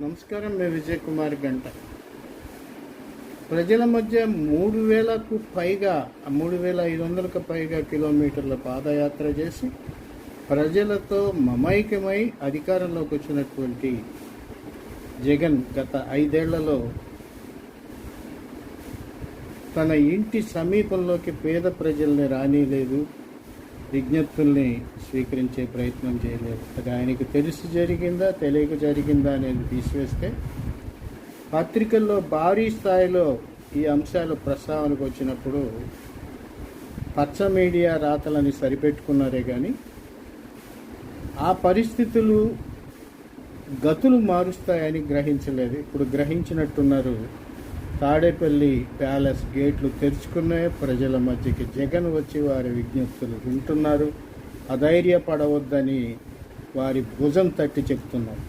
నమస్కారం. మేము విజయ్ కుమార్ గంట. ప్రజల మధ్య 3,000కు పైగా 3,500కు పైగా కిలోమీటర్ల పాదయాత్ర చేసి ప్రజలతో మమైకమై అధికారంలోకి వచ్చినటువంటి జగన్ గత 5 ఏళ్లలో తన ఇంటి సమీపంలోకి పేద ప్రజల్ని రానిలేదు, విజ్ఞప్తుల్ని స్వీకరించే ప్రయత్నం చేయలేదు. అది ఆయనకు తెలిసి జరిగిందా తెలియక జరిగిందా అనేది తీసివేస్తే పత్రికల్లో భారీ స్థాయిలో ఈ అంశాలు ప్రస్తావనకు వచ్చినప్పుడు పచ్చ మీడియా రాతలని సరిపెట్టుకున్నారే కానీ ఆ పరిస్థితులు గతులు మారుస్తాయని గ్రహించలేదు. ఇప్పుడు గ్రహించినట్టున్నారు. తాడేపల్లి ప్యాలెస్ గేట్లు తెరుచుకున్నాయి. ప్రజల మధ్యకి జగన్ వచ్చి వారి విజ్ఞప్తులు వింటున్నారు. అధైర్యపడవద్దని వారి భుజం తట్టి చెప్తున్నారు.